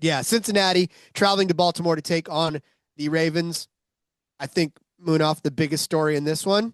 Yeah, Cincinnati traveling to Baltimore to take on the Ravens. I think Munaf, the biggest story in this one,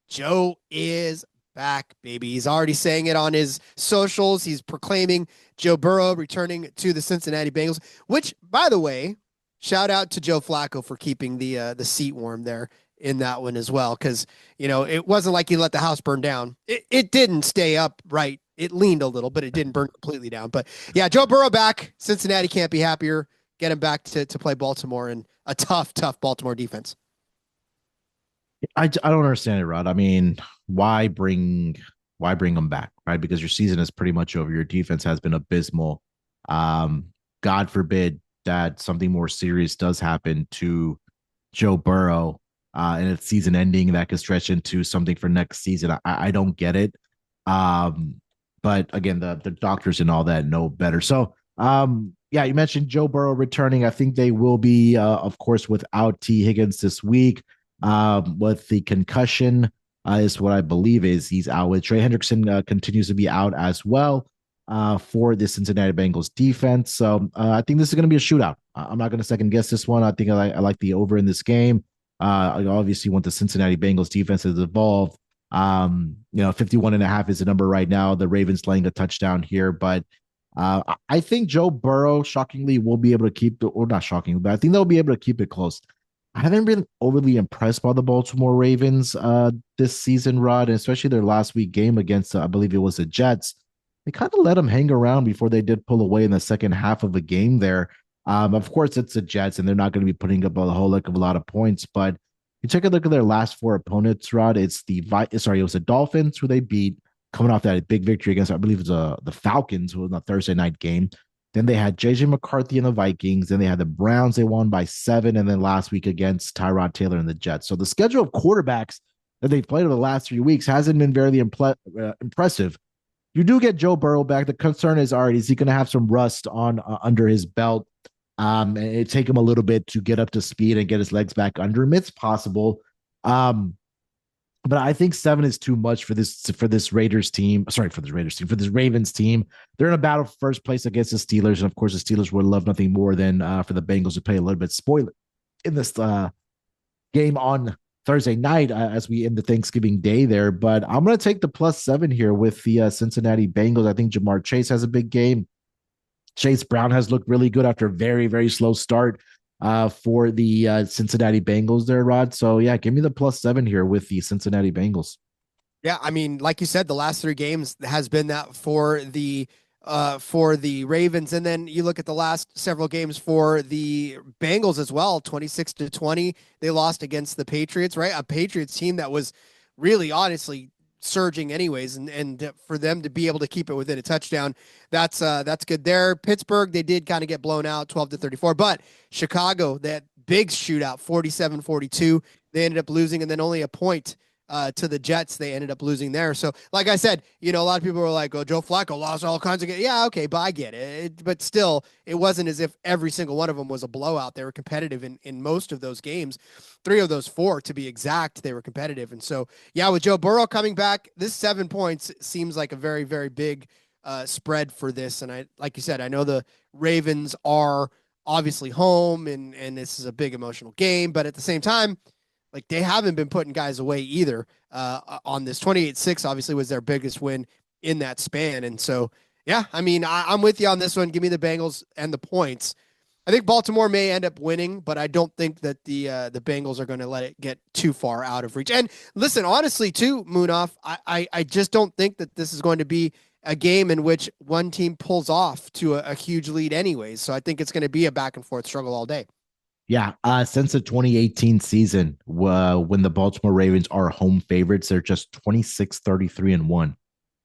Joe is back, baby. He's already saying it on his socials. He's proclaiming Joe Burrow returning to the Cincinnati Bengals, which, by the way, shout out to Joe Flacco for keeping the seat warm there in that one as well. Because, it wasn't like he let the house burn down. It didn't stay up right. It leaned a little, but it didn't burn completely down. But yeah, Joe Burrow back. Cincinnati can't be happier. Get him back to play Baltimore and a tough, tough Baltimore defense. I don't understand it, Rod. I mean, why bring why bring them back, right? Because your season is pretty much over. Your defense has been abysmal. Um, God forbid that something more serious does happen to Joe Burrow and it's season ending that could stretch into something for next season. I don't get it. Um, but again, the doctors and all that know better. So yeah, you mentioned Joe Burrow returning. I think they will be, of course, without T. Higgins this week with the concussion. Is what I believe is he's out with. Trey Hendrickson continues to be out as well for the Cincinnati Bengals defense. So I think this is going to be a shootout. I'm not going to second guess this one. I think I like the over in this game. I obviously want the Cincinnati Bengals defense to evolve. 51 and a half is the number right now. The Ravens laying a touchdown here, but I think Joe Burrow, shockingly, will be able to keep it, or not shockingly, but I think they'll be able to keep it close. I haven't been overly impressed by the Baltimore Ravens this season, Rod, and especially their last week game against, I believe it was the Jets. They kind of let them hang around before they did pull away in the second half of the game there. Of course, it's the Jets, and they're not going to be putting up a whole heck of a lot of points, but you take a look at their last four opponents, Rod. It was the Dolphins who they beat, coming off that big victory against, I believe it was the Falcons, who was in a Thursday night game. Then they had JJ McCarthy and the Vikings. Then they had the Browns. They won by 7. And then last week against Tyrod Taylor and the Jets. So the schedule of quarterbacks that they've played over the last 3 weeks hasn't been very impressive. You do get Joe Burrow back. The concern is, all right, is he going to have some rust on under his belt? And it take him a little bit to get up to speed and get his legs back under him. It's possible. But I think 7 is too much for this Raiders team. Sorry, for this Raiders team, for this Ravens team. They're in a battle for first place against the Steelers, and of course, the Steelers would love nothing more than for the Bengals to play a little bit spoiler in this game on Thursday night as we end the Thanksgiving day there. But I'm going to take the +7 here with the Cincinnati Bengals. I think Jamar Chase has a big game. Chase Brown has looked really good after a very, very slow start for the Cincinnati Bengals there, Rod. So yeah, give me the +7 here with the Cincinnati Bengals. Yeah, I mean, like you said, the last three games has been that for the Ravens, and then you look at the last several games for the Bengals as well. 26-20, they lost against the Patriots, right? A Patriots team that was really, honestly surging anyways, and for them to be able to keep it within a touchdown, that's good there. Pittsburgh, they did kind of get blown out 12-34, but Chicago, that big shootout 47-42, they ended up losing, and then only a point to the Jets, they ended up losing there. So, like I said, a lot of people were like, "Oh, Joe Flacco lost all kinds of games." Yeah, okay, but I get it. But still, it wasn't as if every single one of them was a blowout. They were competitive in most of those games. 3 of those 4, to be exact, they were competitive. And so, yeah, with Joe Burrow coming back, this 7 points seems like a very, very big spread for this. And like you said, I know the Ravens are obviously home, and this is a big emotional game, but at the same time, like, they haven't been putting guys away either on this. 28-6 obviously was their biggest win in that span. And so, yeah, I mean, I'm with you on this one. Give me the Bengals and the points. I think Baltimore may end up winning, but I don't think that the Bengals are going to let it get too far out of reach. And listen, honestly, too, Munaf, I just don't think that this is going to be a game in which one team pulls off to a huge lead anyways. So I think it's going to be a back and forth struggle all day. Yeah, since the 2018 season, when the Baltimore Ravens are home favorites, they're just 26-33-1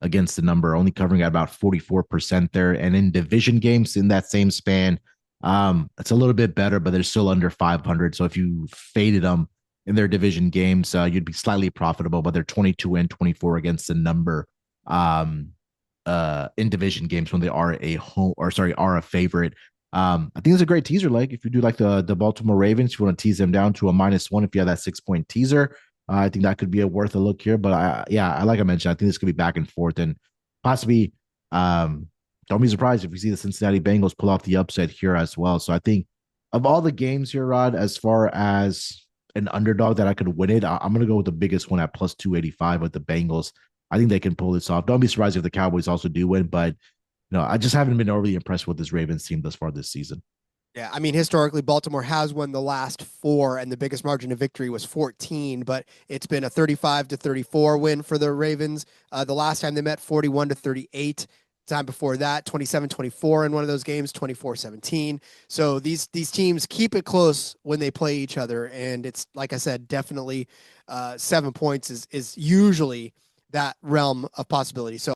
against the number, only covering at about 44% there. And in division games in that same span, it's a little bit better, but they're still under 500. So if you faded them in their division games, you'd be slightly profitable, but they're 22-24 against the number in division games when they are are a favorite. I think it's a great teaser leg. If you do like the Baltimore Ravens, you want to tease them down to a -1 if you have that 6-point teaser. I think that could be worth a look here. But like I mentioned, I think this could be back and forth and possibly don't be surprised if we see the Cincinnati Bengals pull off the upset here as well. So I think of all the games here, Rod, as far as an underdog that I could win it, I'm going to go with the biggest one at plus 285 with the Bengals. I think they can pull this off. Don't be surprised if the Cowboys also do win, but I just haven't been overly impressed with this Ravens team thus far this season. Yeah, I mean, historically, Baltimore has won the last four, and the biggest margin of victory was 14, but it's been a 35-34 win for the Ravens. The last time they met, 41-38. Time before that, 27-24 in one of those games, 24-17. So these teams keep it close when they play each other, and it's like I said, definitely 7 points is usually that realm of possibility. So